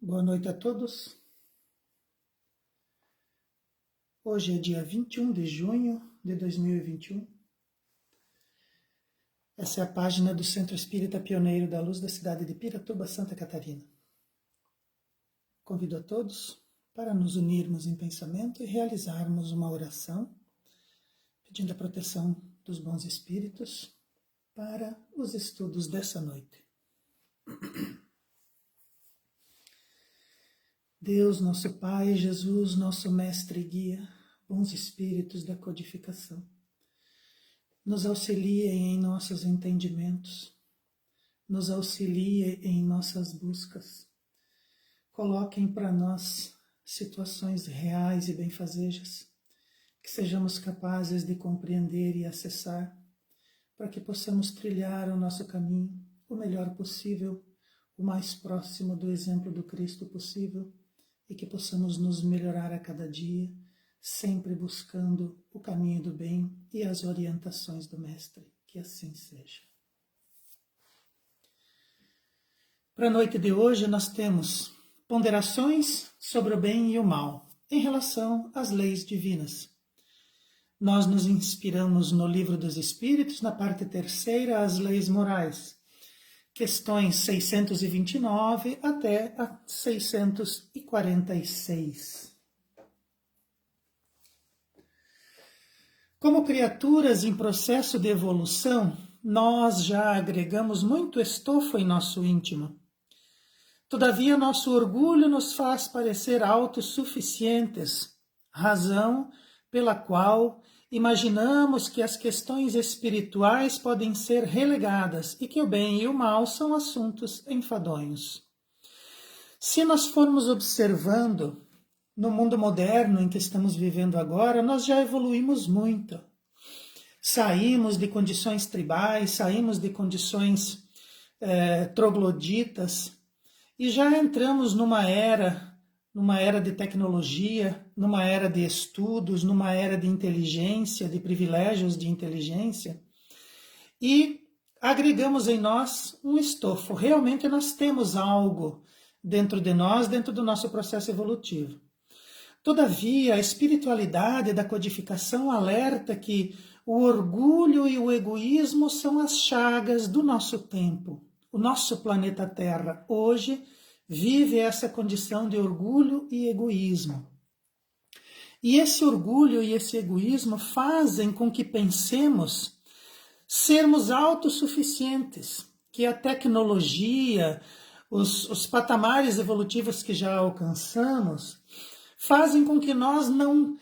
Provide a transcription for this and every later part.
Boa noite a todos. Hoje é dia 21 de junho de 2021. Essa é a página do Centro Espírita Pioneiro da Luz da cidade de Piratuba, Santa Catarina. Convido a todos para nos unirmos em pensamento e realizarmos uma oração, pedindo a proteção dos bons espíritos para os estudos dessa noite. Deus, nosso Pai, Jesus, nosso Mestre e Guia, bons espíritos da codificação, nos auxiliem em nossos entendimentos, nos auxiliem em nossas buscas, coloquem para nós situações reais e benfazejas, que sejamos capazes de compreender e acessar, para que possamos trilhar o nosso caminho o melhor possível, o mais próximo do exemplo do Cristo possível, e que possamos nos melhorar a cada dia, sempre buscando o caminho do bem e as orientações do Mestre. Que assim seja. Para a noite de hoje nós temos ponderações sobre o bem e o mal em relação às leis divinas. Nós nos inspiramos no Livro dos Espíritos, na parte terceira, as leis morais, questões 629 até a 646. Como criaturas em processo de evolução, nós já agregamos muito estofo em nosso íntimo. Todavia, nosso orgulho nos faz parecer autossuficientes, razão pela qual imaginamos que as questões espirituais podem ser relegadas e que o bem e o mal são assuntos enfadonhos. Se nós formos observando no mundo moderno em que estamos vivendo agora, nós já evoluímos muito. Saímos de condições tribais, saímos de condições trogloditas e já entramos numa era de tecnologia, numa era de estudos, numa era de inteligência, de privilégios de inteligência, e agregamos em nós um estofo. Realmente nós temos algo dentro de nós, dentro do nosso processo evolutivo. Todavia, a espiritualidade da codificação alerta que o orgulho e o egoísmo são as chagas do nosso tempo. O nosso planeta Terra hoje vive essa condição de orgulho e egoísmo. E esse orgulho e esse egoísmo fazem com que pensemos sermos autossuficientes, que a tecnologia, os patamares evolutivos que já alcançamos, fazem com que nós não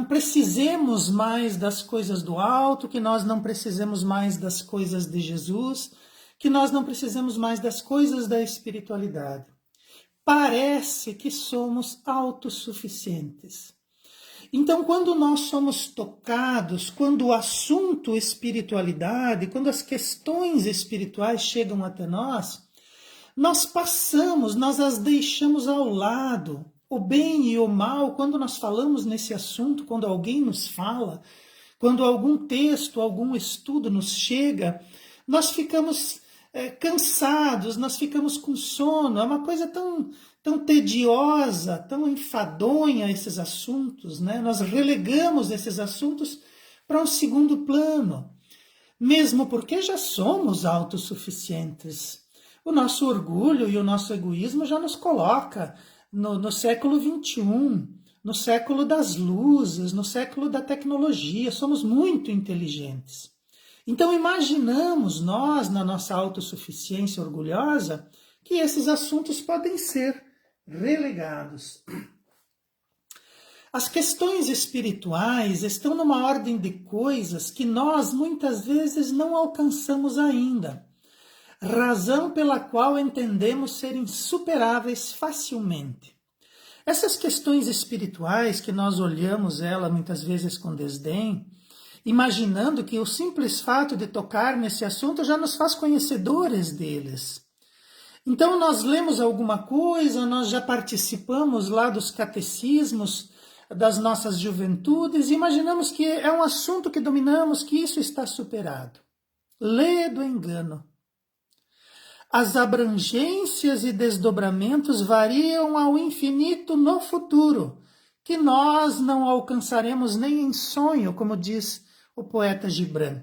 precisemos mais das coisas do alto, que nós não precisemos mais das coisas de Jesus, que nós não precisemos mais das coisas da espiritualidade. Parece que somos autossuficientes. Então, quando nós somos tocados, quando o assunto espiritualidade, quando as questões espirituais chegam até nós passamos, nós as deixamos ao lado. O bem e o mal, quando nós falamos nesse assunto, quando alguém nos fala, quando algum texto, algum estudo nos chega, nós ficamos cansados, nós ficamos com sono. É uma coisa tão tediosa, tão enfadonha esses assuntos, né? Nós relegamos esses assuntos para um segundo plano, mesmo porque já somos autossuficientes. O nosso orgulho e o nosso egoísmo já nos coloca no século XXI, no século das luzes, no século da tecnologia. Somos muito inteligentes. Então imaginamos nós, na nossa autossuficiência orgulhosa, que esses assuntos podem ser relegados. As questões espirituais estão numa ordem de coisas que nós muitas vezes não alcançamos ainda, razão pela qual entendemos serem insuperáveis facilmente. Essas questões espirituais que nós olhamos ela muitas vezes com desdém, imaginando que o simples fato de tocar nesse assunto já nos faz conhecedores deles. Então nós lemos alguma coisa, nós já participamos lá dos catecismos das nossas juventudes e imaginamos que é um assunto que dominamos, que isso está superado. Ledo engano. as abrangências e desdobramentos variam ao infinito no futuro, que nós não alcançaremos nem em sonho, como diz o poeta Gibran.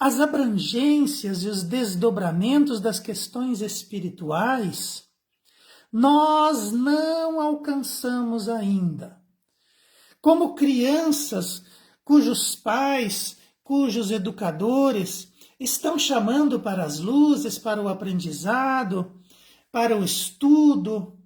As abrangências e os desdobramentos das questões espirituais nós não alcançamos ainda. Como crianças cujos pais, cujos educadores estão chamando para as luzes, para o aprendizado, para o estudo,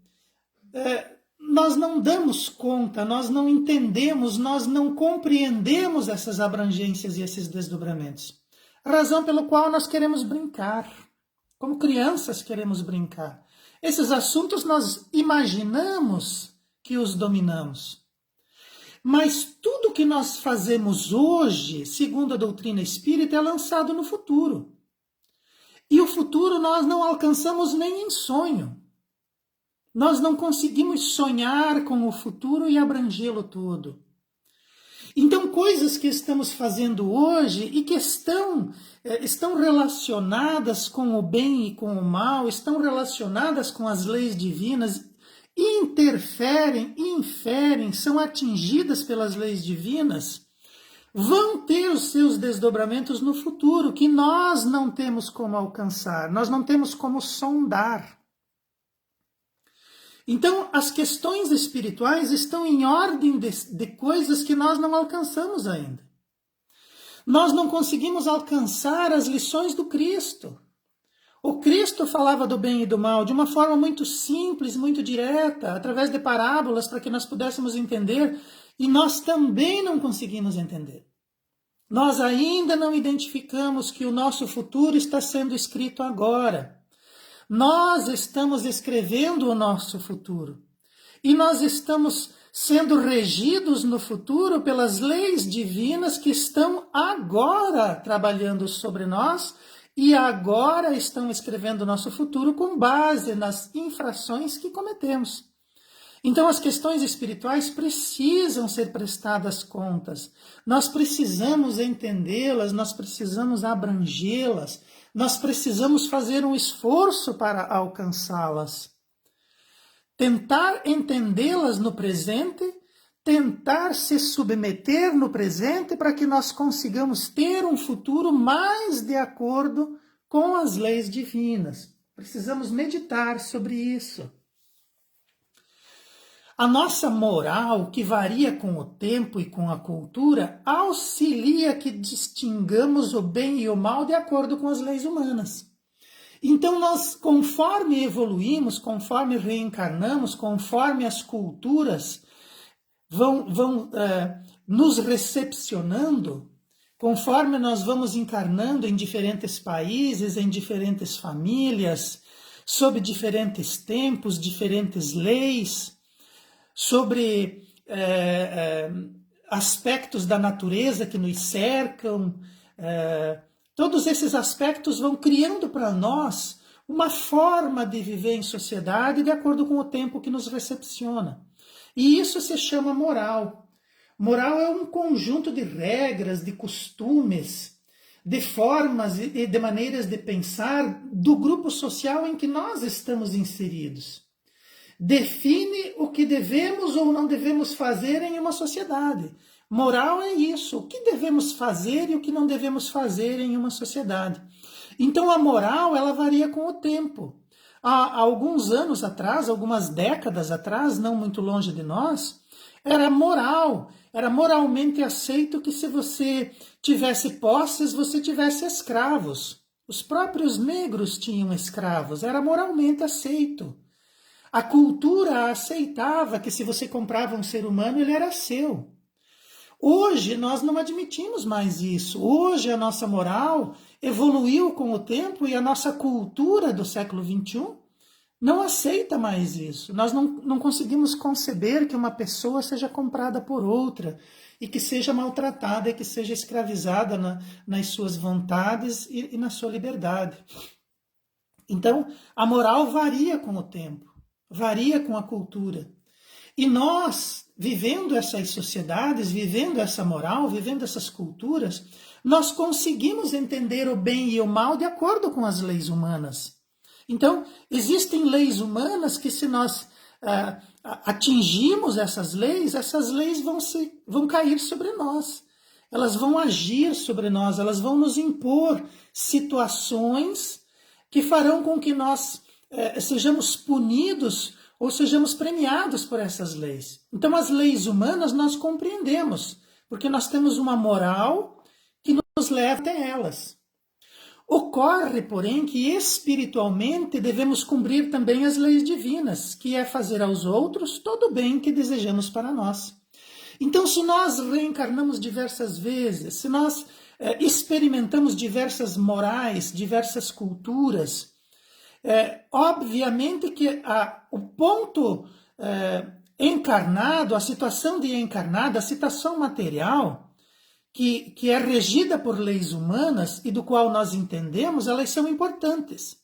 nós não damos conta, nós não entendemos, nós não compreendemos essas abrangências e esses desdobramentos. Razão pela qual nós queremos brincar, como crianças queremos brincar. Esses assuntos nós imaginamos que os dominamos. Mas tudo que nós fazemos hoje, segundo a doutrina espírita, é lançado no futuro. E o futuro nós não alcançamos nem em sonho. Nós não conseguimos sonhar com o futuro e abrangê-lo todo. Então, coisas que estamos fazendo hoje e que estão relacionadas com o bem e com o mal, estão relacionadas com as leis divinas, interferem, inferem, são atingidas pelas leis divinas, vão ter os seus desdobramentos no futuro, que nós não temos como alcançar, nós não temos como sondar. Então, as questões espirituais estão em ordem de coisas que nós não alcançamos ainda. Nós não conseguimos alcançar as lições do Cristo. O Cristo falava do bem e do mal de uma forma muito simples, muito direta, através de parábolas para que nós pudéssemos entender, e nós também não conseguimos entender. Nós ainda não identificamos que o nosso futuro está sendo escrito agora. Nós estamos escrevendo o nosso futuro. E nós estamos sendo regidos no futuro pelas leis divinas que estão agora trabalhando sobre nós e agora estão escrevendo o nosso futuro com base nas infrações que cometemos. Então as questões espirituais precisam ser prestadas contas. Nós precisamos entendê-las, nós precisamos abrangê-las, nós precisamos fazer um esforço para alcançá-las. Tentar entendê-las no presente, tentar se submeter no presente para que nós consigamos ter um futuro mais de acordo com as leis divinas. Precisamos meditar sobre isso. A nossa moral, que varia com o tempo e com a cultura, auxilia que distingamos o bem e o mal de acordo com as leis humanas. Então nós, conforme evoluímos, conforme reencarnamos, conforme as culturas vão nos recepcionando, conforme nós vamos encarnando em diferentes países, em diferentes famílias, sob diferentes tempos, diferentes leis, sobre aspectos da natureza que nos cercam, todos esses aspectos vão criando para nós uma forma de viver em sociedade de acordo com o tempo que nos recepciona. E isso se chama moral. Moral é um conjunto de regras, de costumes, de formas e de maneiras de pensar do grupo social em que nós estamos inseridos. Define o que devemos ou não devemos fazer em uma sociedade. Moral é isso, o que devemos fazer e o que não devemos fazer em uma sociedade. Então a moral, ela varia com o tempo. Há alguns anos atrás, algumas décadas atrás, não muito longe de nós, era moralmente aceito que se você tivesse posses, você tivesse escravos. Os próprios negros tinham escravos, era moralmente aceito. A cultura aceitava que se você comprava um ser humano, ele era seu. Hoje nós não admitimos mais isso. Hoje a nossa moral evoluiu com o tempo e a nossa cultura do século XXI não aceita mais isso. Nós não conseguimos conceber que uma pessoa seja comprada por outra e que seja maltratada e que seja escravizada nas suas vontades e na sua liberdade. Então, a moral varia com o tempo, varia com a cultura. E nós, vivendo essas sociedades, vivendo essa moral, vivendo essas culturas, nós conseguimos entender o bem e o mal de acordo com as leis humanas. Então, existem leis humanas que, se nós atingimos essas leis vão cair sobre nós. Elas vão agir sobre nós, elas vão nos impor situações que farão com que nós sejamos punidos ou sejamos premiados por essas leis. Então, as leis humanas nós compreendemos, porque nós temos uma moral que nos leva até elas. Ocorre, porém, que espiritualmente devemos cumprir também as leis divinas, que é fazer aos outros todo o bem que desejamos para nós. Então, se nós reencarnamos diversas vezes, se nós experimentamos diversas morais, diversas culturas, obviamente que o ponto encarnado, a situação de encarnado, a situação material, que é regida por leis humanas e do qual nós entendemos, elas são importantes.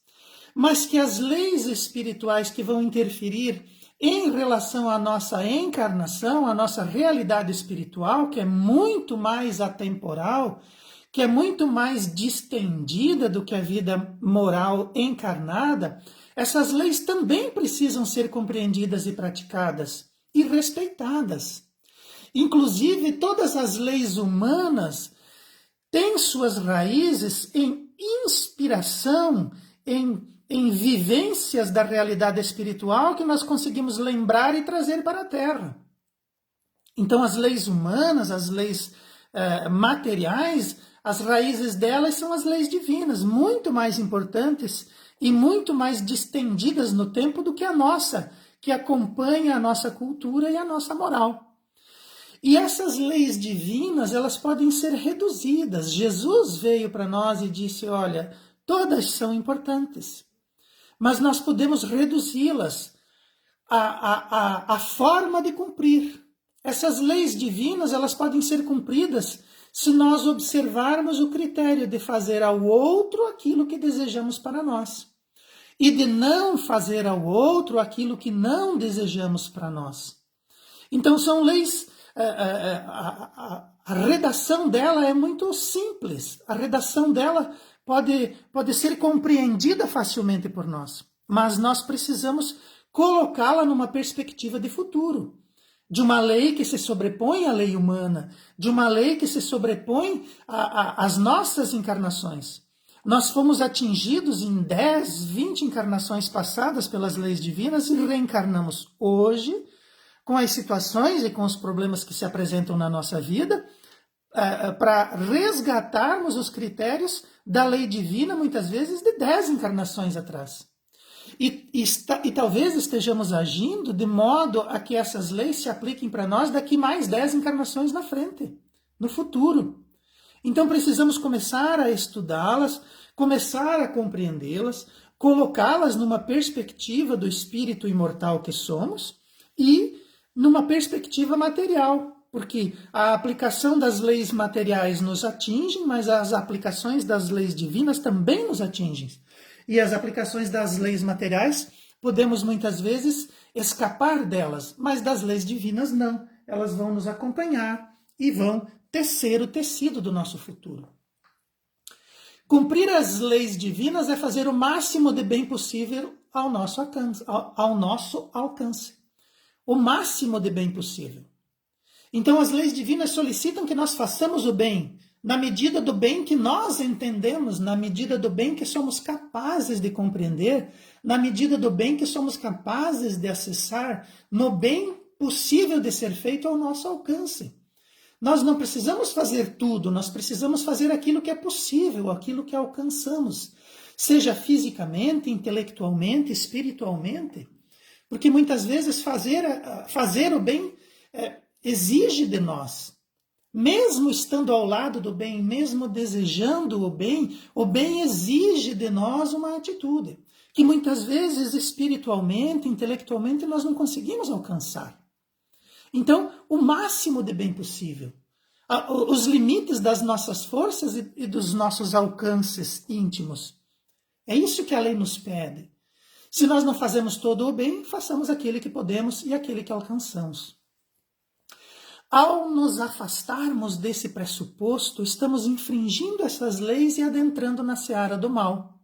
Mas que as leis espirituais que vão interferir em relação à nossa encarnação, à nossa realidade espiritual, que é muito mais atemporal, que é muito mais distendida do que a vida moral encarnada, essas leis também precisam ser compreendidas e praticadas e respeitadas. Inclusive, todas as leis humanas têm suas raízes em inspiração, em vivências da realidade espiritual que nós conseguimos lembrar e trazer para a Terra. Então, as leis humanas, as leis materiais, as raízes delas são as leis divinas, muito mais importantes e muito mais distendidas no tempo do que a nossa, que acompanha a nossa cultura e a nossa moral. E essas leis divinas, elas podem ser reduzidas. Jesus veio para nós e disse, olha, todas são importantes, mas nós podemos reduzi-las à forma de cumprir. Essas leis divinas, elas podem ser cumpridas se nós observarmos o critério de fazer ao outro aquilo que desejamos para nós e de não fazer ao outro aquilo que não desejamos para nós. Então, são leis... A redação dela é muito simples. A redação dela pode ser compreendida facilmente por nós, mas nós precisamos colocá-la numa perspectiva de futuro, de uma lei que se sobrepõe à lei humana, de uma lei que se sobrepõe às nossas encarnações. Nós fomos atingidos em 10, 20 encarnações passadas pelas leis divinas e reencarnamos hoje, com as situações e com os problemas que se apresentam na nossa vida, para resgatarmos os critérios da lei divina, muitas vezes, de 10 encarnações atrás. E talvez estejamos agindo de modo a que essas leis se apliquem para nós daqui mais 10 encarnações na frente, no futuro. Então precisamos começar a estudá-las, começar a compreendê-las, colocá-las numa perspectiva do espírito imortal que somos e numa perspectiva material, porque a aplicação das leis materiais nos atinge, mas as aplicações das leis divinas também nos atingem. E as aplicações das leis materiais, podemos muitas vezes escapar delas, mas das leis divinas não. Elas vão nos acompanhar e vão tecer o tecido do nosso futuro. Cumprir as leis divinas é fazer o máximo de bem possível ao nosso alcance. O máximo de bem possível. Então, as leis divinas solicitam que nós façamos o bem, na medida do bem que nós entendemos, na medida do bem que somos capazes de compreender, na medida do bem que somos capazes de acessar, no bem possível de ser feito ao nosso alcance. Nós não precisamos fazer tudo, nós precisamos fazer aquilo que é possível, aquilo que alcançamos, seja fisicamente, intelectualmente, espiritualmente. Porque muitas vezes fazer o bem exige de nós. Mesmo estando ao lado do bem, mesmo desejando o bem exige de nós uma atitude, que muitas vezes espiritualmente, intelectualmente, nós não conseguimos alcançar. Então, o máximo de bem possível. Os limites das nossas forças e dos nossos alcances íntimos. É isso que a lei nos pede. Se nós não fazemos todo o bem, façamos aquele que podemos e aquele que alcançamos. Ao nos afastarmos desse pressuposto, estamos infringindo essas leis e adentrando na seara do mal.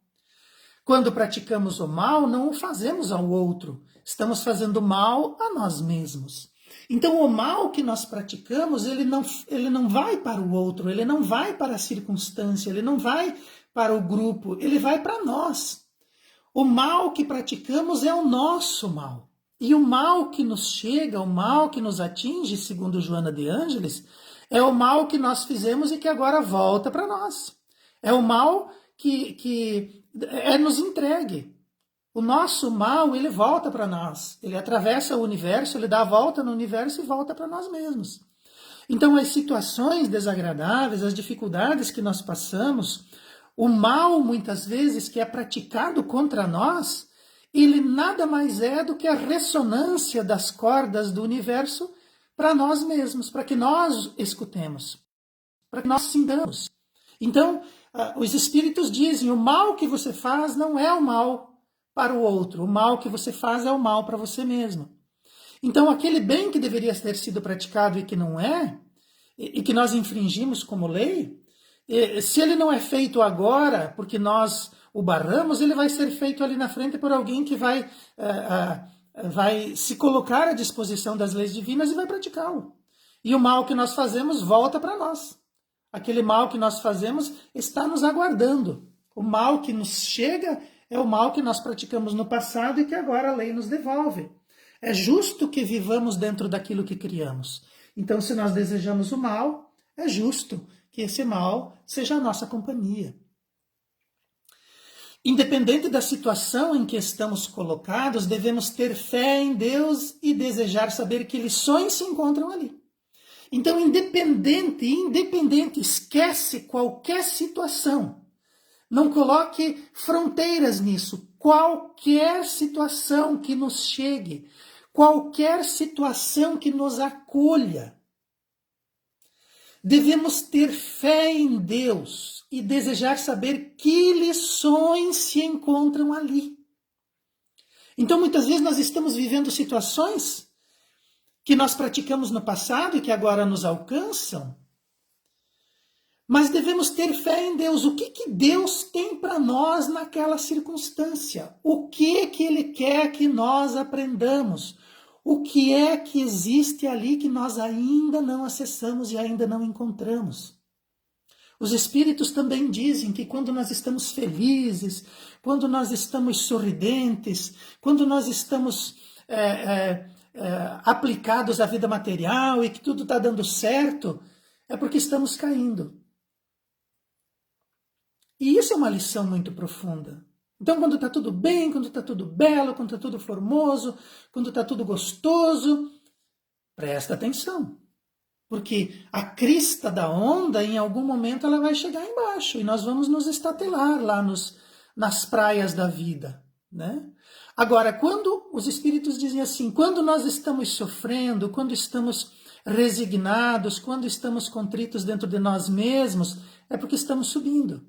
Quando praticamos o mal, não o fazemos ao outro, estamos fazendo mal a nós mesmos. Então, o mal que nós praticamos, ele não vai para o outro, ele não vai para a circunstância, ele não vai para o grupo, ele vai para nós. O mal que praticamos é o nosso mal. E o mal que nos chega, o mal que nos atinge, segundo Joana de Ângeles, é o mal que nós fizemos e que agora volta para nós. É o mal que é nos entregue. O nosso mal, ele volta para nós. Ele atravessa o universo, ele dá a volta no universo e volta para nós mesmos. Então, as situações desagradáveis, as dificuldades que nós passamos, o mal, muitas vezes, que é praticado contra nós, ele nada mais é do que a ressonância das cordas do universo para nós mesmos, para que nós escutemos, para que nós sintamos. Então, os espíritos dizem, o mal que você faz não é o mal para o outro, o mal que você faz é o mal para você mesmo. Então, aquele bem que deveria ter sido praticado e que não é, e que nós infringimos como lei, se ele não é feito agora, porque nós o barramos, ele vai ser feito ali na frente por alguém que vai se colocar à disposição das leis divinas e vai praticá-lo. E o mal que nós fazemos volta para nós. Aquele mal que nós fazemos está nos aguardando. O mal que nos chega é o mal que nós praticamos no passado e que agora a lei nos devolve. É justo que vivamos dentro daquilo que criamos. Então, se nós desejamos o mal, é justo que esse mal seja a nossa companhia. Independente da situação em que estamos colocados, devemos ter fé em Deus e desejar saber que lições se encontram ali. Então, independente, esquece qualquer situação. Não coloque fronteiras nisso. Qualquer situação que nos chegue, qualquer situação que nos acolha, devemos ter fé em Deus e desejar saber que lições se encontram ali. Então, muitas vezes nós estamos vivendo situações que nós praticamos no passado e que agora nos alcançam, mas devemos ter fé em Deus. O que Deus tem para nós naquela circunstância? O que Ele quer que nós aprendamos? O que é que existe ali que nós ainda não acessamos e ainda não encontramos? Os espíritos também dizem que quando nós estamos felizes, quando nós estamos sorridentes, quando nós estamos aplicados à vida material e que tudo está dando certo, é porque estamos caindo. E isso é uma lição muito profunda. Então, quando está tudo bem, quando está tudo belo, quando está tudo formoso, quando está tudo gostoso, presta atenção. Porque a crista da onda, em algum momento, ela vai chegar embaixo e nós vamos nos estatelar lá nas praias da vida, né? Agora, quando os espíritos dizem assim, quando nós estamos sofrendo, quando estamos resignados, quando estamos contritos dentro de nós mesmos, é porque estamos subindo.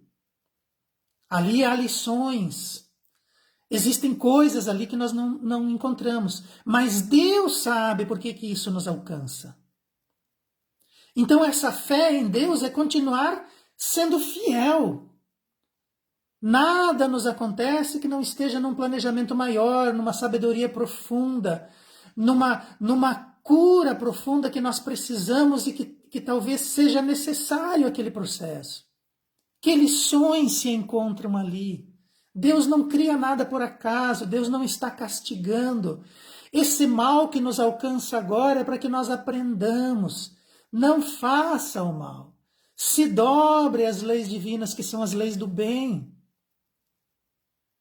Ali há lições. Existem coisas ali que nós não encontramos. Mas Deus sabe por que isso nos alcança. Então essa fé em Deus é continuar sendo fiel. Nada nos acontece que não esteja num planejamento maior, numa sabedoria profunda, numa cura profunda que nós precisamos e que talvez seja necessário aquele processo. Que lições se encontram ali? Deus não cria nada por acaso, Deus não está castigando. Esse mal que nos alcança agora é para que nós aprendamos. Não faça o mal. Se dobre às leis divinas, que são as leis do bem.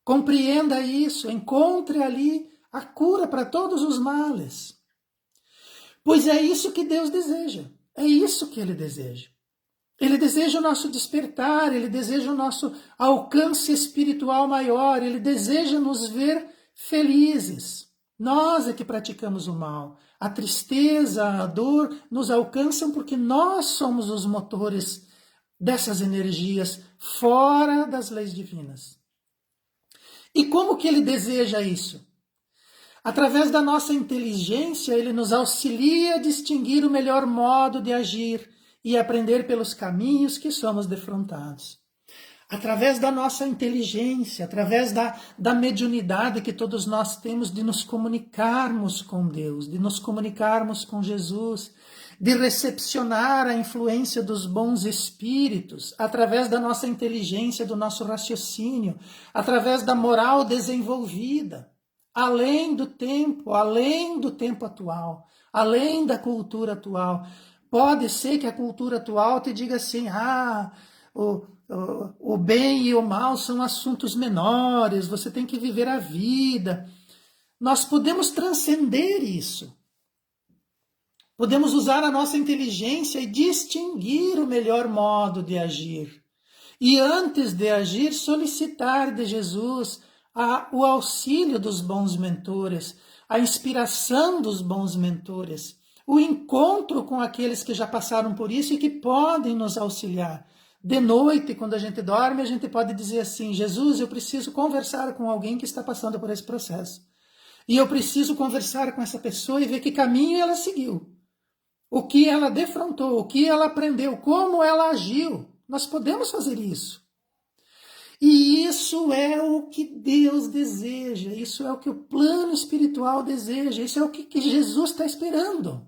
Compreenda isso, encontre ali a cura para todos os males. Pois é isso que Deus deseja, é isso que Ele deseja. Ele deseja o nosso despertar, Ele deseja o nosso alcance espiritual maior, Ele deseja nos ver felizes. Nós é que praticamos o mal. A tristeza, a dor nos alcançam porque nós somos os motores dessas energias fora das leis divinas. E como que Ele deseja isso? Através da nossa inteligência, Ele nos auxilia a distinguir o melhor modo de agir e aprender pelos caminhos que somos defrontados. através da nossa inteligência, através da mediunidade que todos nós temos de nos comunicarmos com Deus, de nos comunicarmos com Jesus, de recepcionar a influência dos bons espíritos, através da nossa inteligência, do nosso raciocínio, através da moral desenvolvida, além do tempo atual, além da cultura atual. Pode ser que a cultura atual te diga assim, o bem e o mal são assuntos menores, você tem que viver a vida. Nós podemos transcender isso. Podemos usar a nossa inteligência e distinguir o melhor modo de agir. E antes de agir, solicitar de Jesus o auxílio dos bons mentores, a inspiração dos bons mentores, o encontro com aqueles que já passaram por isso e que podem nos auxiliar. De noite, quando a gente dorme, a gente pode dizer assim, Jesus, eu preciso conversar com alguém que está passando por esse processo. E eu preciso conversar com essa pessoa e ver que caminho ela seguiu. O que ela defrontou, o que ela aprendeu, como ela agiu. Nós podemos fazer isso. E isso é o que Deus deseja, isso é o que o plano espiritual deseja, isso é o que Jesus está esperando.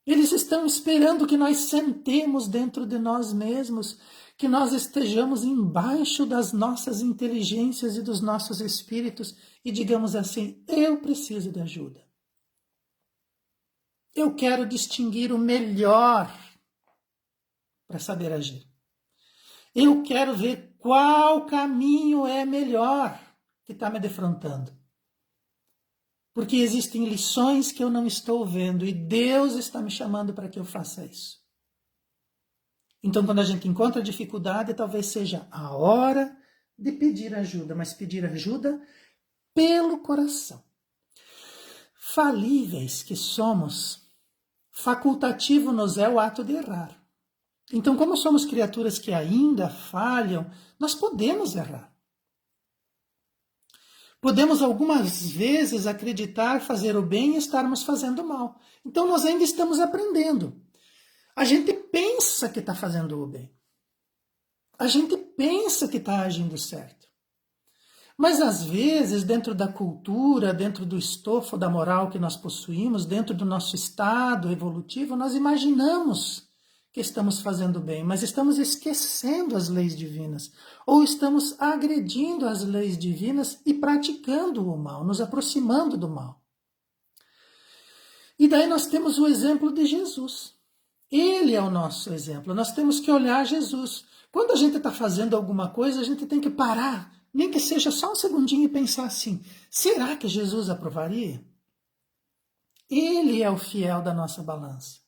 Eles estão esperando que nós sentemos dentro de nós mesmos, que nós estejamos embaixo das nossas inteligências e dos nossos espíritos e digamos assim, eu preciso de ajuda. Eu quero distinguir o melhor para saber agir. Eu quero ver qual caminho é melhor que está me defrontando. Porque existem lições que eu não estou vendo e Deus está me chamando para que eu faça isso. Então, quando a gente encontra dificuldade, talvez seja a hora de pedir ajuda, mas pedir ajuda pelo coração. Falíveis que somos, facultativo nos é o ato de errar. Então, como somos criaturas que ainda falham, nós podemos errar. Podemos algumas vezes acreditar, fazer o bem e estarmos fazendo o mal. Então, nós ainda estamos aprendendo. A gente pensa que está fazendo o bem. A gente pensa que está agindo certo. Mas, às vezes, dentro da cultura, dentro do estofo da moral que nós possuímos, dentro do nosso estado evolutivo, nós imaginamos que estamos fazendo bem, mas estamos esquecendo as leis divinas, ou estamos agredindo as leis divinas e praticando o mal, nos aproximando do mal. E daí nós temos o exemplo de Jesus. Ele é o nosso exemplo, nós temos que olhar Jesus. Quando a gente está fazendo alguma coisa, a gente tem que parar, nem que seja só um segundinho e pensar assim, será que Jesus aprovaria? Ele é o fiel da nossa balança.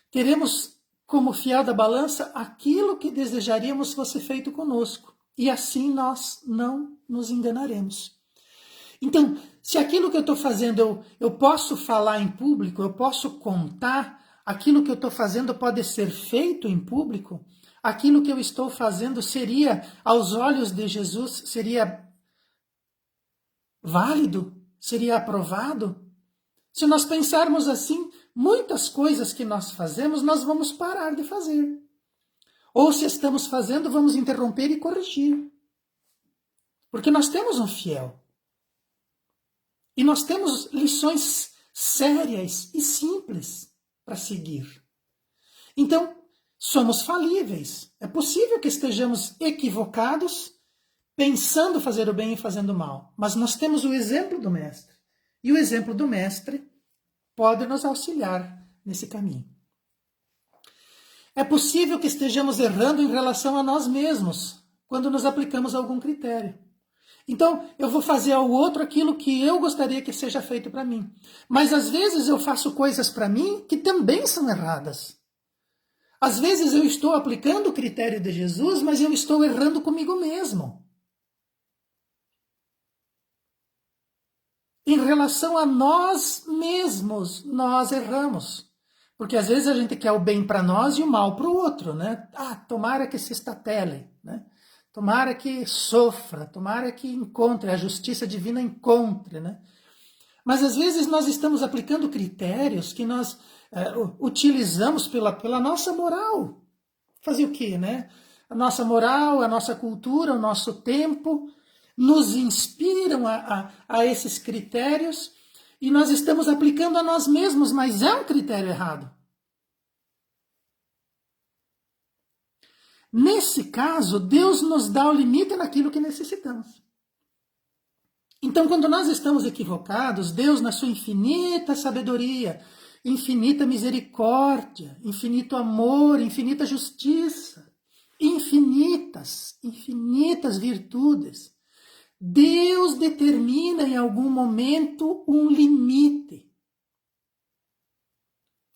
Teremos como fiel da balança aquilo que desejaríamos fosse feito conosco. E assim nós não nos enganaremos. Então, se aquilo que eu estou fazendo, eu posso falar em público, eu posso contar, aquilo que eu estou fazendo pode ser feito em público, aquilo que eu estou fazendo seria, aos olhos de Jesus, seria válido? Seria aprovado? Se nós pensarmos assim, muitas coisas que nós fazemos, nós vamos parar de fazer. Ou se estamos fazendo, vamos interromper e corrigir. Porque nós temos um fiel. E nós temos lições sérias e simples para seguir. Então, somos falíveis. É possível que estejamos equivocados, pensando fazer o bem e fazendo o mal. Mas nós temos o exemplo do Mestre. E o exemplo do Mestre pode nos auxiliar nesse caminho. É possível que estejamos errando em relação a nós mesmos, quando nos aplicamos a algum critério. Então, eu vou fazer ao outro aquilo que eu gostaria que seja feito para mim. Mas, às vezes, eu faço coisas para mim que também são erradas. Às vezes, eu estou aplicando o critério de Jesus, mas eu estou errando comigo mesmo. Em relação a nós mesmos, nós erramos. Porque às vezes a gente quer o bem para nós e o mal para o outro, né? Tomara que se estatele, né? Tomara que sofra, tomara que encontre, a justiça divina encontre, né? Mas às vezes nós estamos aplicando critérios que nós utilizamos pela nossa moral. Fazer o quê, né? A nossa moral, a nossa cultura, o nosso tempo nos inspiram a esses critérios e nós estamos aplicando a nós mesmos, mas é um critério errado. Nesse caso, Deus nos dá o limite naquilo que necessitamos. Então, quando nós estamos equivocados, Deus, na sua infinita sabedoria, infinita misericórdia, infinito amor, infinita justiça, infinitas virtudes, Deus determina em algum momento um limite.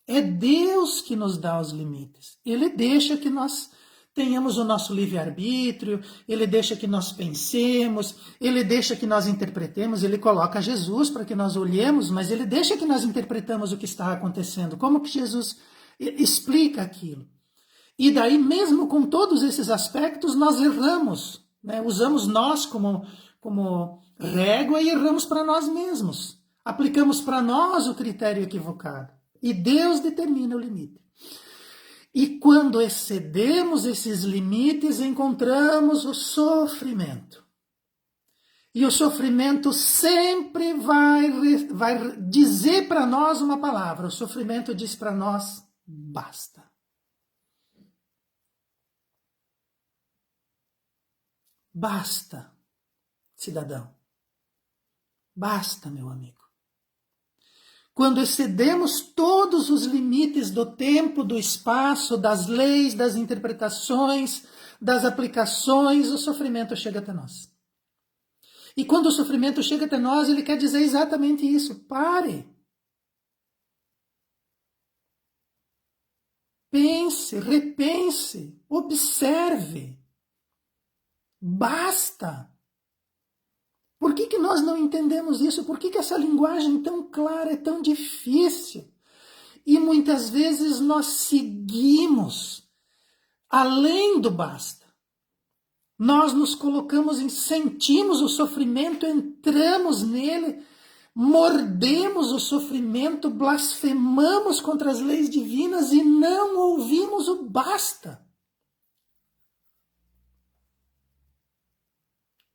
É Deus que nos dá os limites. Ele deixa que nós tenhamos o nosso livre-arbítrio, ele deixa que nós pensemos, ele deixa que nós interpretemos, ele coloca Jesus para que nós olhemos, mas ele deixa que nós interpretamos o que está acontecendo. Como que Jesus explica aquilo? E daí, mesmo com todos esses aspectos, nós erramos, né? Usamos nós como régua e erramos para nós mesmos. Aplicamos para nós o critério equivocado. E Deus determina o limite. E quando excedemos esses limites, encontramos o sofrimento. E o sofrimento sempre vai dizer para nós uma palavra. O sofrimento diz para nós, basta. Basta, cidadão. Basta, meu amigo. Quando excedemos todos os limites do tempo, do espaço, das leis, das interpretações, das aplicações, o sofrimento chega até nós. E quando o sofrimento chega até nós, ele quer dizer exatamente isso. Pare. Pense, repense, observe. Basta. Por que nós não entendemos isso? Por que essa linguagem tão clara é tão difícil? E muitas vezes nós seguimos além do basta. Nós nos colocamos sentimos o sofrimento, entramos nele, mordemos o sofrimento, blasfemamos contra as leis divinas e não ouvimos o basta.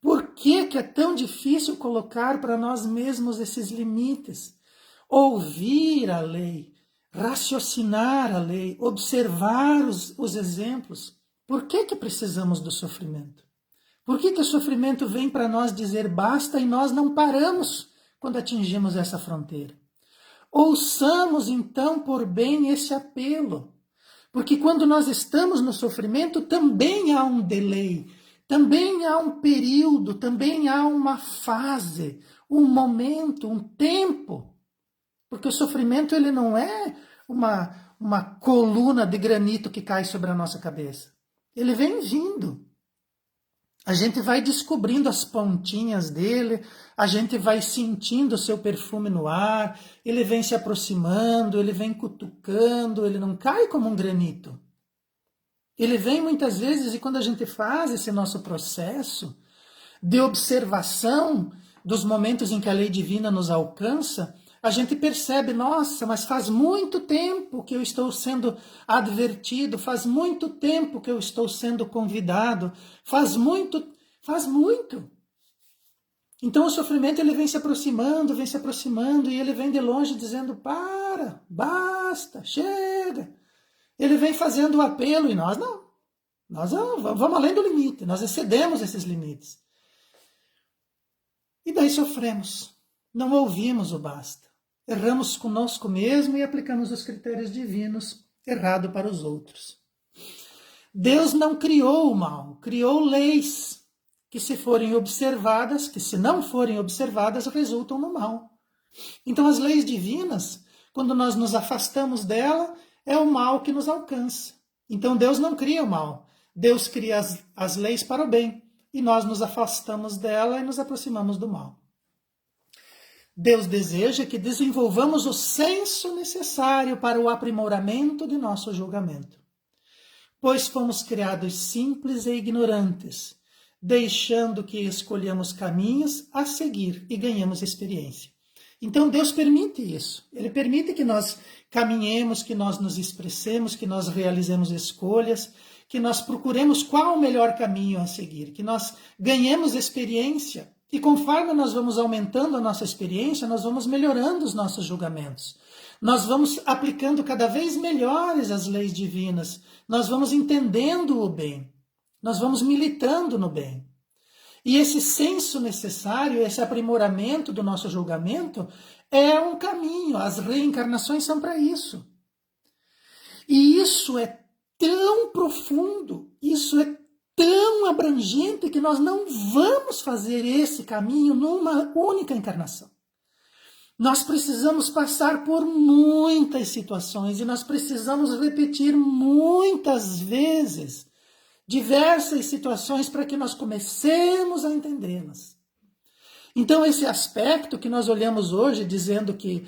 Por que é tão difícil colocar para nós mesmos esses limites? Ouvir a lei, raciocinar a lei, observar os exemplos. Por que precisamos do sofrimento? Por que o sofrimento vem para nós dizer basta e nós não paramos quando atingimos essa fronteira? Ouçamos então por bem esse apelo, porque quando nós estamos no sofrimento também há um delay, também há um período, também há uma fase, um momento, um tempo. Porque o sofrimento ele não é uma coluna de granito que cai sobre a nossa cabeça. Ele vem vindo. A gente vai descobrindo as pontinhas dele, a gente vai sentindo o seu perfume no ar, ele vem se aproximando, ele vem cutucando, ele não cai como um granito. Ele vem muitas vezes e quando a gente faz esse nosso processo de observação dos momentos em que a lei divina nos alcança, a gente percebe, nossa, mas faz muito tempo que eu estou sendo advertido, faz muito tempo que eu estou sendo convidado, faz muito. Então o sofrimento ele vem se aproximando e ele vem de longe dizendo, para, basta, chega. Ele vem fazendo o apelo e nós não. Nós vamos além do limite, nós excedemos esses limites. E daí sofremos, não ouvimos o basta. Erramos conosco mesmo e aplicamos os critérios divinos errado para os outros. Deus não criou o mal, criou leis que se não forem observadas, resultam no mal. Então as leis divinas, quando nós nos afastamos dela, é o mal que nos alcança. Então Deus não cria o mal. Deus cria as leis para o bem. E nós nos afastamos dela e nos aproximamos do mal. Deus deseja que desenvolvamos o senso necessário para o aprimoramento de nosso julgamento. Pois fomos criados simples e ignorantes, deixando que escolhamos caminhos a seguir e ganhamos experiência. Então Deus permite isso. Ele permite que nós caminhemos, que nós nos expressemos, que nós realizemos escolhas, que nós procuremos qual o melhor caminho a seguir, que nós ganhemos experiência. E conforme nós vamos aumentando a nossa experiência, nós vamos melhorando os nossos julgamentos. Nós vamos aplicando cada vez melhores as leis divinas. Nós vamos entendendo o bem. Nós vamos militando no bem. E esse senso necessário, esse aprimoramento do nosso julgamento é um caminho. As reencarnações são para isso. E isso é tão profundo, isso é tão abrangente que nós não vamos fazer esse caminho numa única encarnação. Nós precisamos passar por muitas situações e nós precisamos repetir muitas vezes diversas situações para que nós comecemos a entendê-las. Então, esse aspecto que nós olhamos hoje, dizendo que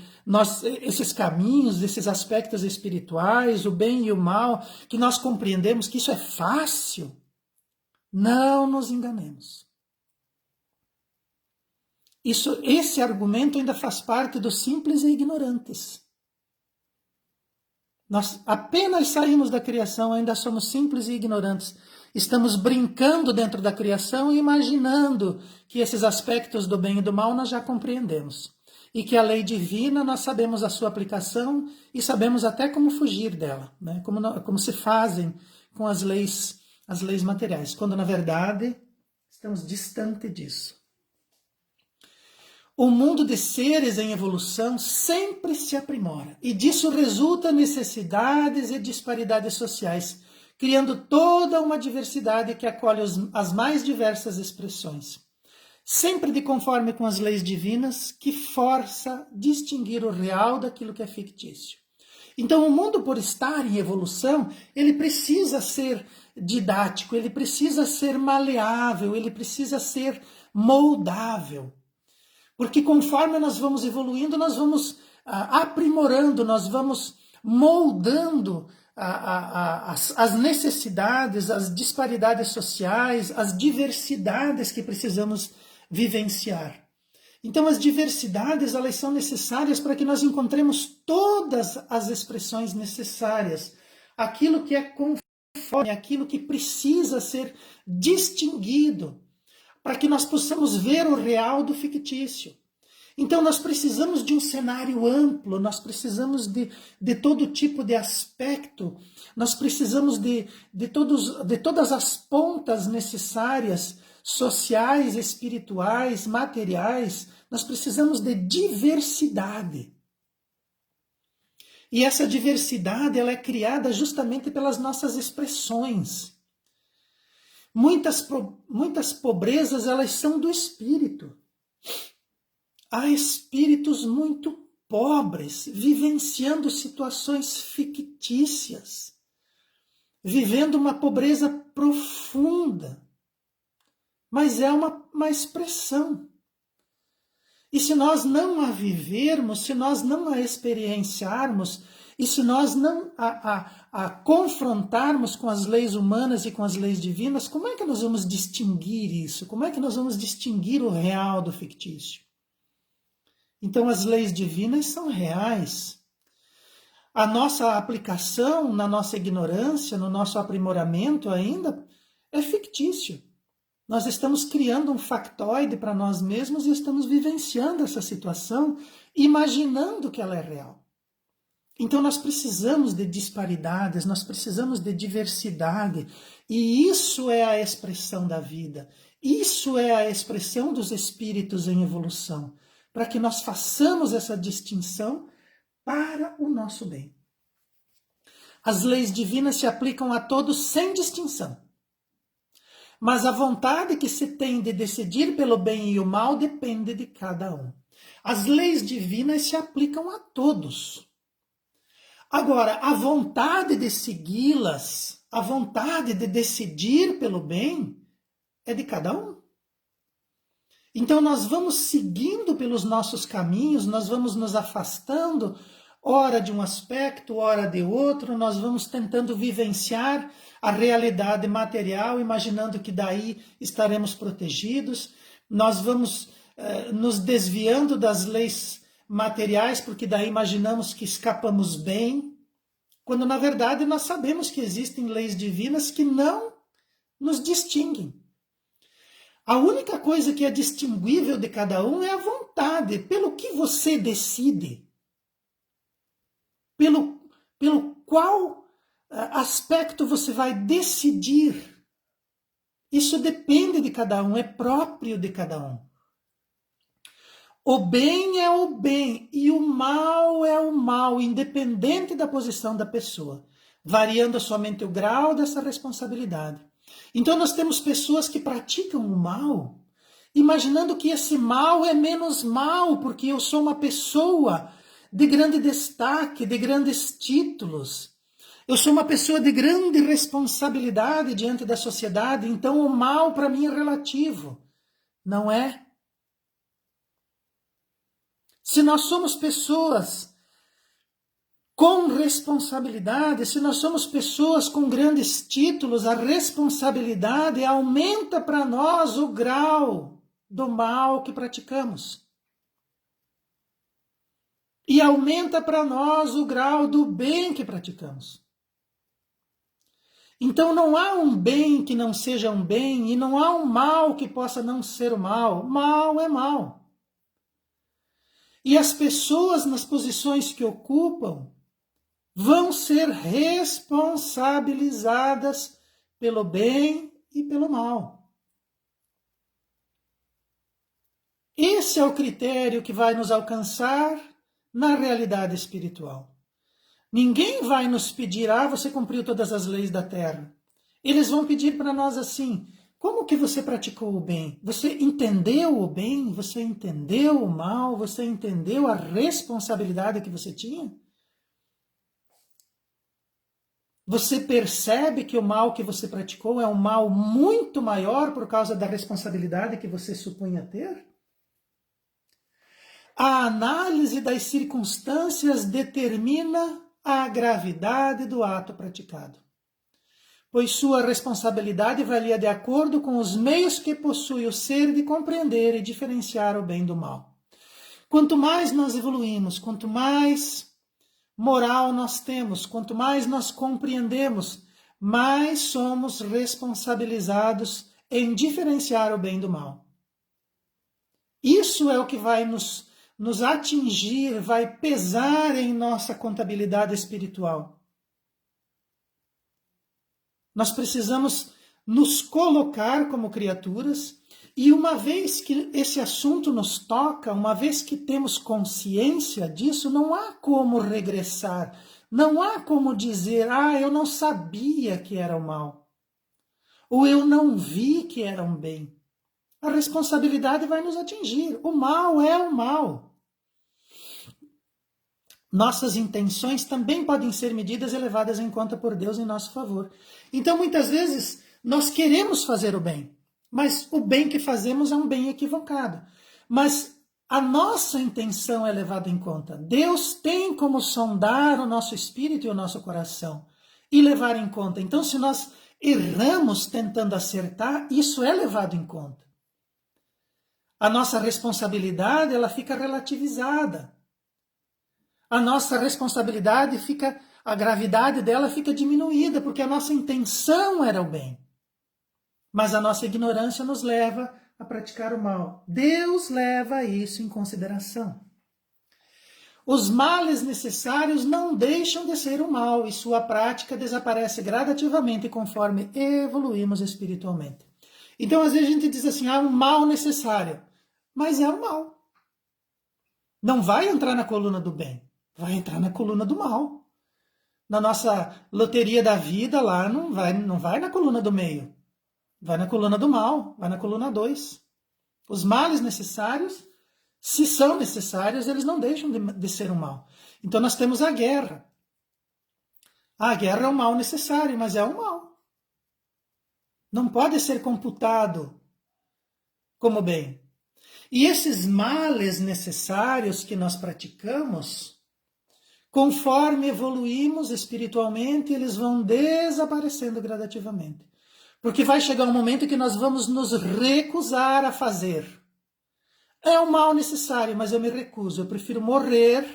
esses caminhos, esses aspectos espirituais, o bem e o mal, que nós compreendemos que isso é fácil, não nos enganemos. Esse argumento ainda faz parte dos simples e ignorantes. Nós apenas saímos da criação, ainda somos simples e ignorantes. Estamos brincando dentro da criação e imaginando que esses aspectos do bem e do mal nós já compreendemos. E que a lei divina nós sabemos a sua aplicação e sabemos até como fugir dela, né? Como se fazem com as leis materiais, quando na verdade estamos distante disso. O mundo de seres em evolução sempre se aprimora, e disso resulta necessidades e disparidades sociais, criando toda uma diversidade que acolhe as mais diversas expressões, sempre de conforme com as leis divinas, que força distinguir o real daquilo que é fictício. Então, o mundo, por estar em evolução, ele precisa ser didático, ele precisa ser maleável, ele precisa ser moldável. Porque conforme nós vamos evoluindo, nós vamos aprimorando, nós vamos moldando as necessidades, as disparidades sociais, as diversidades que precisamos vivenciar. Então, as diversidades, elas são necessárias para que nós encontremos todas as expressões necessárias, aquilo que é conforme, aquilo que precisa ser distinguido, para que nós possamos ver o real do fictício. Então nós precisamos de um cenário amplo, nós precisamos de todo tipo de aspecto, nós precisamos de todas as pontas necessárias, sociais, espirituais, materiais, nós precisamos de diversidade. E essa diversidade ela é criada justamente pelas nossas expressões. Muitas pobrezas, elas são do espírito. Há espíritos muito pobres, vivenciando situações fictícias, vivendo uma pobreza profunda. Mas é uma expressão. E se nós não a vivermos, se nós não a experienciarmos, e se nós não a confrontarmos com as leis humanas e com as leis divinas, como é que nós vamos distinguir isso? Como é que nós vamos distinguir o real do fictício? Então, as leis divinas são reais. A nossa aplicação, na nossa ignorância, no nosso aprimoramento ainda, é fictício. Nós estamos criando um factoide para nós mesmos e estamos vivenciando essa situação, imaginando que ela é real. Então nós precisamos de disparidades, nós precisamos de diversidade, e isso é a expressão da vida, isso é a expressão dos espíritos em evolução, para que nós façamos essa distinção para o nosso bem. As leis divinas se aplicam a todos sem distinção, mas a vontade que se tem de decidir pelo bem e o mal depende de cada um. As leis divinas se aplicam a todos. Agora, a vontade de segui-las, a vontade de decidir pelo bem, é de cada um. Então, nós vamos seguindo pelos nossos caminhos, nós vamos nos afastando, ora de um aspecto, ora de outro, nós vamos tentando vivenciar a realidade material, imaginando que daí estaremos protegidos, nós vamos nos desviando das leis materiais, porque daí imaginamos que escapamos bem, quando na verdade nós sabemos que existem leis divinas que não nos distinguem. A única coisa que é distinguível de cada um é a vontade, pelo que você decide, pelo qual aspecto você vai decidir. Isso depende de cada um, é próprio de cada um. O bem é o bem e o mal é o mal, independente da posição da pessoa, variando somente o grau dessa responsabilidade. Então nós temos pessoas que praticam o mal, imaginando que esse mal é menos mal, porque eu sou uma pessoa de grande destaque, de grandes títulos. Eu sou uma pessoa de grande responsabilidade diante da sociedade, então o mal para mim é relativo. Não é? Se nós somos pessoas com responsabilidade, se nós somos pessoas com grandes títulos, a responsabilidade aumenta para nós o grau do mal que praticamos. E aumenta para nós o grau do bem que praticamos. Então não há um bem que não seja um bem, e não há um mal que possa não ser o mal. Mal é mal. E as pessoas nas posições que ocupam vão ser responsabilizadas pelo bem e pelo mal. Esse é o critério que vai nos alcançar na realidade espiritual. Ninguém vai nos pedir, você cumpriu todas as leis da terra. Eles vão pedir para nós assim, como que você praticou o bem? Você entendeu o bem? Você entendeu o mal? Você entendeu a responsabilidade que você tinha? Você percebe que o mal que você praticou é um mal muito maior por causa da responsabilidade que você supunha ter? A análise das circunstâncias determina a gravidade do ato praticado, pois sua responsabilidade valia de acordo com os meios que possui o ser de compreender e diferenciar o bem do mal. Quanto mais nós evoluímos, quanto mais moral nós temos, quanto mais nós compreendemos, mais somos responsabilizados em diferenciar o bem do mal. Isso é o que vai nos atingir, vai pesar em nossa contabilidade espiritual. Nós precisamos nos colocar como criaturas, e uma vez que esse assunto nos toca, uma vez que temos consciência disso, não há como regressar, não há como dizer, eu não sabia que era o mal, ou eu não vi que era um bem. A responsabilidade vai nos atingir, o mal é o mal. Nossas intenções também podem ser medidas e levadas em conta por Deus em nosso favor. Então, muitas vezes, nós queremos fazer o bem, mas o bem que fazemos é um bem equivocado. Mas a nossa intenção é levada em conta. Deus tem como sondar o nosso espírito e o nosso coração e levar em conta. Então, se nós erramos tentando acertar, isso é levado em conta. A nossa responsabilidade, ela fica relativizada. A nossa responsabilidade fica, a gravidade dela fica diminuída, porque a nossa intenção era o bem. Mas a nossa ignorância nos leva a praticar o mal. Deus leva isso em consideração. Os males necessários não deixam de ser o mal, e sua prática desaparece gradativamente conforme evoluímos espiritualmente. Então, às vezes a gente diz assim, um mal necessário, mas é o mal. Não vai entrar na coluna do bem. Vai entrar na coluna do mal. Na nossa loteria da vida lá não vai na coluna do meio. Vai na coluna do mal, vai na coluna 2. Os males necessários, se são necessários, eles não deixam de ser um mal. Então nós temos a guerra. A guerra é um mal necessário, mas é um mal. Não pode ser computado como bem. E esses males necessários que nós praticamos, conforme evoluímos espiritualmente, eles vão desaparecendo gradativamente. Porque vai chegar um momento que nós vamos nos recusar a fazer. É um mal necessário, mas eu me recuso. Eu prefiro morrer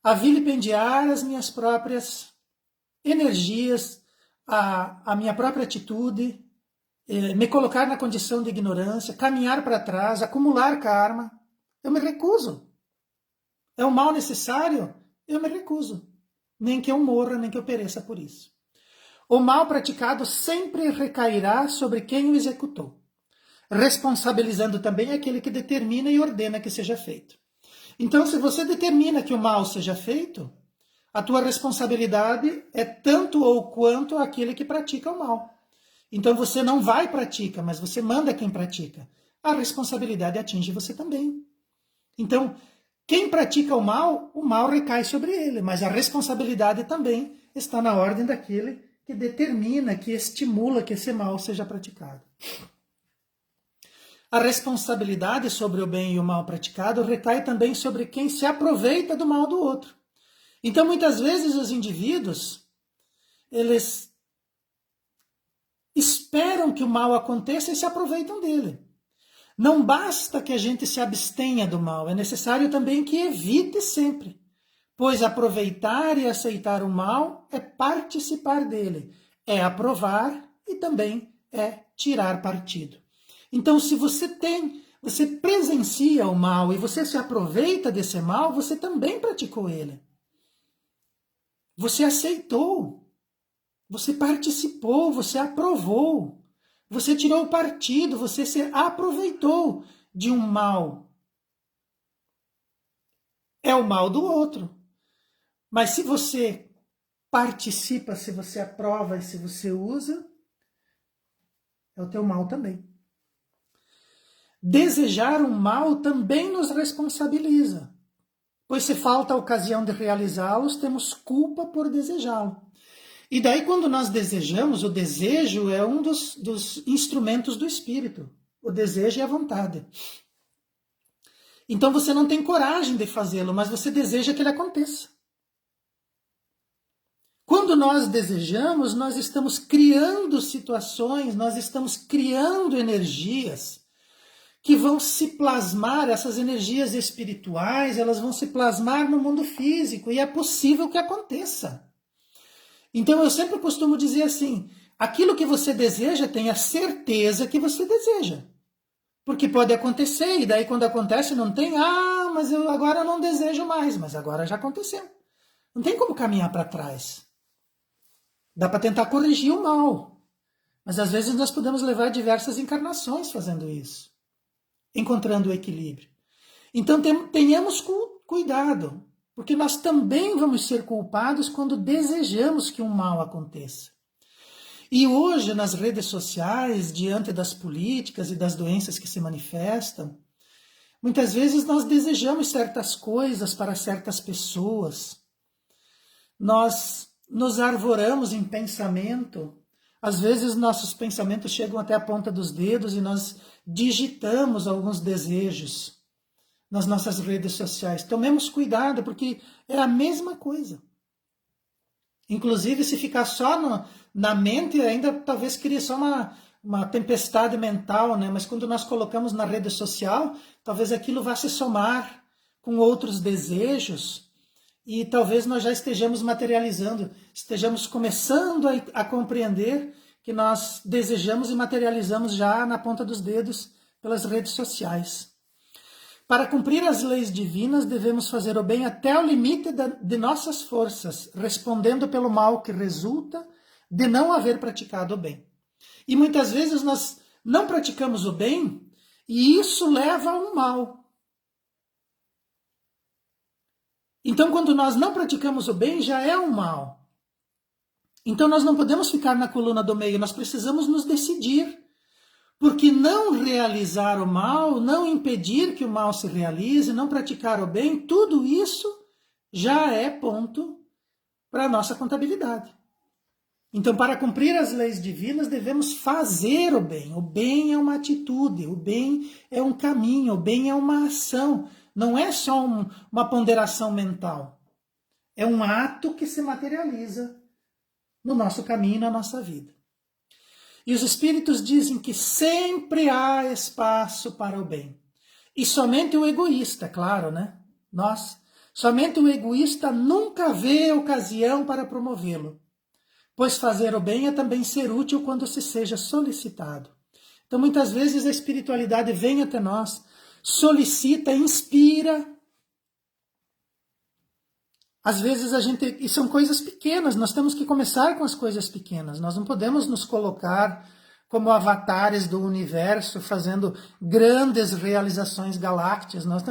a vilipendiar as minhas próprias energias, a minha própria atitude, me colocar na condição de ignorância, caminhar para trás, acumular karma. Eu me recuso. É um mal necessário? Eu me recuso. Nem que eu morra, nem que eu pereça por isso. O mal praticado sempre recairá sobre quem o executou, responsabilizando também aquele que determina e ordena que seja feito. Então, se você determina que o mal seja feito, a tua responsabilidade é tanto ou quanto aquele que pratica o mal. Então, você não vai e pratica, mas você manda quem pratica. A responsabilidade atinge você também. Então, quem pratica o mal recai sobre ele, mas a responsabilidade também está na ordem daquele que determina, que estimula que esse mal seja praticado. A responsabilidade sobre o bem e o mal praticado recai também sobre quem se aproveita do mal do outro. Então, muitas vezes, os indivíduos, eles esperam que o mal aconteça e se aproveitam dele. Não basta que a gente se abstenha do mal, é necessário também que evite sempre, pois aproveitar e aceitar o mal é participar dele, é aprovar e também é tirar partido. Então, se você presencia o mal e você se aproveita desse mal, você também praticou ele. Você aceitou, você participou, você aprovou, você tirou partido, você se aproveitou de um mal. É o mal do outro. Mas se você participa, se você aprova e se você usa, é o teu mal também. Desejar um mal também nos responsabiliza, pois se falta a ocasião de realizá-los, temos culpa por desejá-lo. E daí, quando nós desejamos, o desejo é um dos instrumentos do espírito. O desejo é a vontade. Então você não tem coragem de fazê-lo, mas você deseja que ele aconteça. Quando nós desejamos, nós estamos criando situações, nós estamos criando energias que vão se plasmar, essas energias espirituais, elas vão se plasmar no mundo físico, e é possível que aconteça. Então eu sempre costumo dizer assim, aquilo que você deseja, tenha certeza que você deseja. Porque pode acontecer, e daí quando acontece não tem, mas eu agora não desejo mais, mas agora já aconteceu. Não tem como caminhar para trás. Dá para tentar corrigir o mal, mas às vezes nós podemos levar diversas encarnações fazendo isso, encontrando o equilíbrio. Então tenhamos cuidado, porque nós também vamos ser culpados quando desejamos que um mal aconteça. E hoje, nas redes sociais, diante das políticas e das doenças que se manifestam, muitas vezes nós desejamos certas coisas para certas pessoas. Nós nos arvoramos em pensamento. Às vezes nossos pensamentos chegam até a ponta dos dedos e nós digitamos alguns desejos nas nossas redes sociais. Tomemos cuidado, porque é a mesma coisa. Inclusive, se ficar só na mente, ainda talvez crie só uma tempestade mental, né? Mas quando nós colocamos na rede social, talvez aquilo vá se somar com outros desejos e talvez nós já estejamos materializando, estejamos começando a compreender que nós desejamos e materializamos já na ponta dos dedos pelas redes sociais. Para cumprir as leis divinas, devemos fazer o bem até o limite de nossas forças, respondendo pelo mal que resulta de não haver praticado o bem. E muitas vezes nós não praticamos o bem e isso leva a um mal. Então, quando nós não praticamos o bem, já é um mal. Então, nós não podemos ficar na coluna do meio, nós precisamos nos decidir. Porque não realizar o mal, não impedir que o mal se realize, não praticar o bem, tudo isso já é ponto para a nossa contabilidade. Então, para cumprir as leis divinas, devemos fazer o bem. O bem é uma atitude, o bem é um caminho, o bem é uma ação. Não é só uma ponderação mental. É um ato que se materializa no nosso caminho, na nossa vida. E os espíritos dizem que sempre há espaço para o bem. E somente o egoísta, claro, né? Somente o egoísta nunca vê ocasião para promovê-lo, pois fazer o bem é também ser útil quando se seja solicitado. Então, muitas vezes a espiritualidade vem até nós, solicita, inspira. Às vezes e são coisas pequenas, nós temos que começar com as coisas pequenas. Nós não podemos nos colocar como avatares do universo, fazendo grandes realizações galácticas. Nós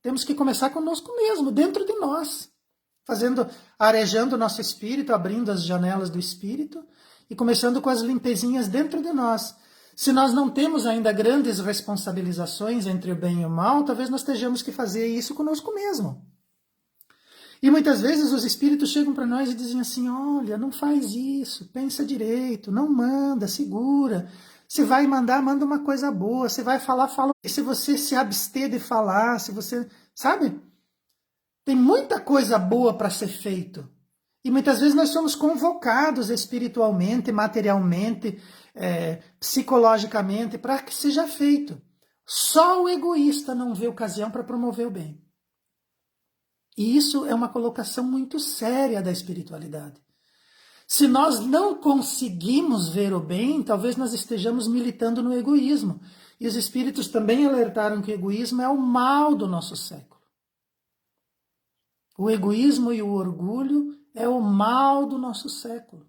temos que começar conosco mesmo, dentro de nós, arejando o nosso espírito, abrindo as janelas do espírito e começando com as limpezinhas dentro de nós. Se nós não temos ainda grandes responsabilizações entre o bem e o mal, talvez nós tenhamos que fazer isso conosco mesmo. E muitas vezes os espíritos chegam para nós e dizem assim, olha, não faz isso, pensa direito, não manda, segura. Se vai mandar, manda uma coisa boa. Se vai falar, fala. E se você se abster de falar, se você... Sabe? Tem muita coisa boa para ser feito. E muitas vezes nós somos convocados espiritualmente, materialmente, psicologicamente, para que seja feito. Só o egoísta não vê ocasião para promover o bem. E isso é uma colocação muito séria da espiritualidade. Se nós não conseguimos ver o bem, talvez nós estejamos militando no egoísmo. E os espíritos também alertaram que o egoísmo é o mal do nosso século. O egoísmo e o orgulho é o mal do nosso século.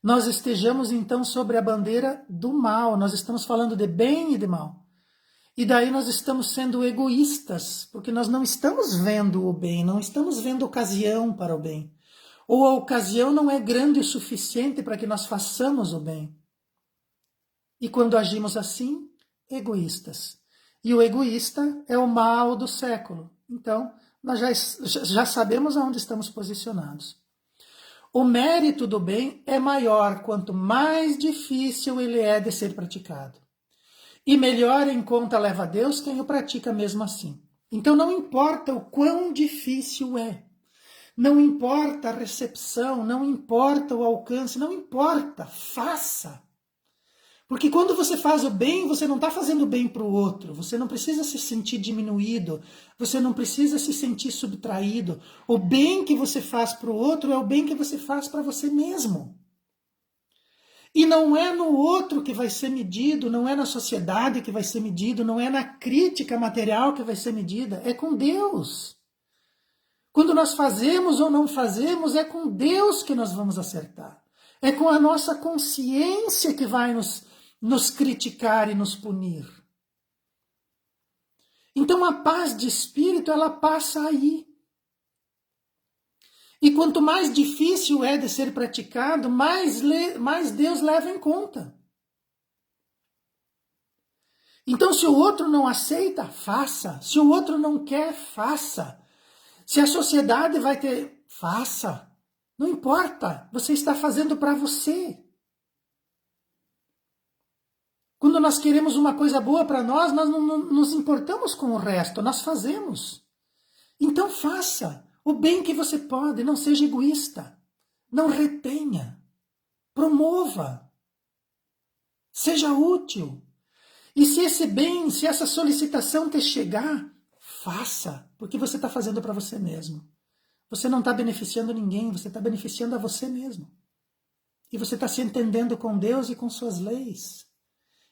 Nós estejamos então sobre a bandeira do mal, nós estamos falando de bem e de mal. E daí nós estamos sendo egoístas, porque nós não estamos vendo o bem, não estamos vendo ocasião para o bem. Ou a ocasião não é grande o suficiente para que nós façamos o bem. E quando agimos assim, egoístas. E o egoísta é o mal do século. Então, nós já sabemos aonde estamos posicionados. O mérito do bem é maior quanto mais difícil ele é de ser praticado. E melhor em conta leva a Deus quem o pratica mesmo assim. Então não importa o quão difícil é, não importa a recepção, não importa o alcance, não importa, faça. Porque quando você faz o bem, você não está fazendo bem para o outro, você não precisa se sentir diminuído, você não precisa se sentir subtraído. O bem que você faz para o outro é o bem que você faz para você mesmo. E não é no outro que vai ser medido, não é na sociedade que vai ser medido, não é na crítica material que vai ser medida, é com Deus. Quando nós fazemos ou não fazemos, é com Deus que nós vamos acertar. É com a nossa consciência que vai nos criticar e nos punir. Então a paz de espírito, ela passa aí. E quanto mais difícil é de ser praticado, mais Deus leva em conta. Então, se o outro não aceita, faça. Se o outro não quer, faça. Se a sociedade vai ter, faça. Não importa, você está fazendo para você. Quando nós queremos uma coisa boa para nós não nos importamos com o resto, nós fazemos. Então faça. O bem que você pode, não seja egoísta, não retenha, promova, seja útil. E se esse bem, se essa solicitação te chegar, faça, porque você está fazendo para você mesmo. Você não está beneficiando ninguém, você está beneficiando a você mesmo. E você está se entendendo com Deus e com suas leis.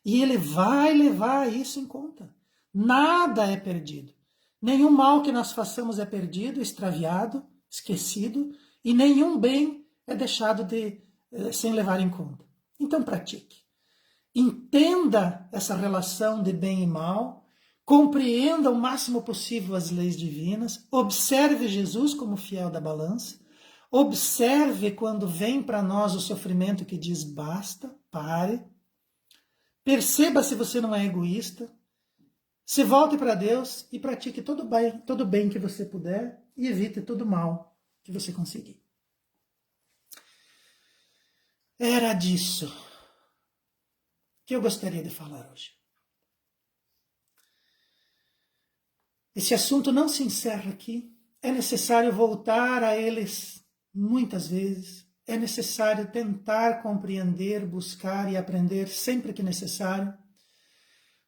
E Ele vai levar isso em conta. Nada é perdido. Nenhum mal que nós façamos é perdido, extraviado, esquecido, e nenhum bem é deixado sem levar em conta. Então pratique. Entenda essa relação de bem e mal, compreenda o máximo possível as leis divinas, observe Jesus como fiel da balança, observe quando vem para nós o sofrimento que diz basta, pare, perceba se você não é egoísta, se volte para Deus e pratique todo bem que você puder e evite todo mal que você conseguir. Era disso que eu gostaria de falar hoje. Esse assunto não se encerra aqui. É necessário voltar a eles muitas vezes. É necessário tentar compreender, buscar e aprender sempre que necessário.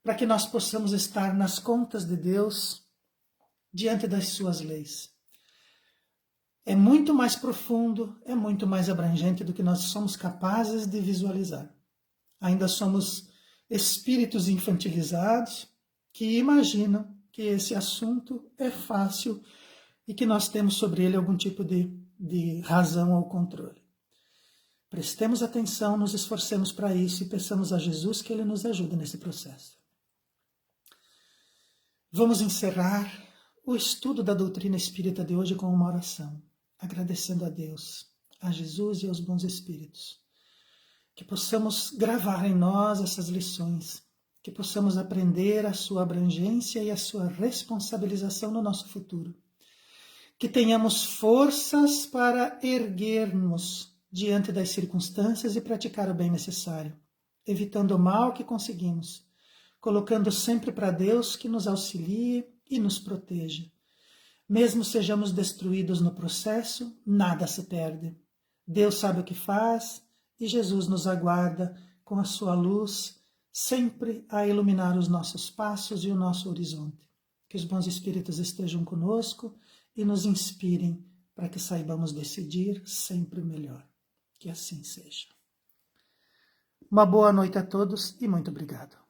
para que nós possamos estar nas contas de Deus diante das suas leis. É muito mais profundo, é muito mais abrangente do que nós somos capazes de visualizar. Ainda somos espíritos infantilizados que imaginam que esse assunto é fácil e que nós temos sobre ele algum tipo de razão ou controle. Prestemos atenção, nos esforcemos para isso e peçamos a Jesus que Ele nos ajude nesse processo. Vamos encerrar o estudo da doutrina espírita de hoje com uma oração, agradecendo a Deus, a Jesus e aos bons espíritos. Que possamos gravar em nós essas lições, que possamos aprender a sua abrangência e a sua responsabilização no nosso futuro. Que tenhamos forças para erguer-nos diante das circunstâncias e praticar o bem necessário, evitando o mal que conseguimos, colocando sempre para Deus que nos auxilie e nos proteja. Mesmo sejamos destruídos no processo, nada se perde. Deus sabe o que faz e Jesus nos aguarda com a sua luz, sempre a iluminar os nossos passos e o nosso horizonte. Que os bons espíritos estejam conosco e nos inspirem para que saibamos decidir sempre o melhor. Que assim seja. Uma boa noite a todos e muito obrigado.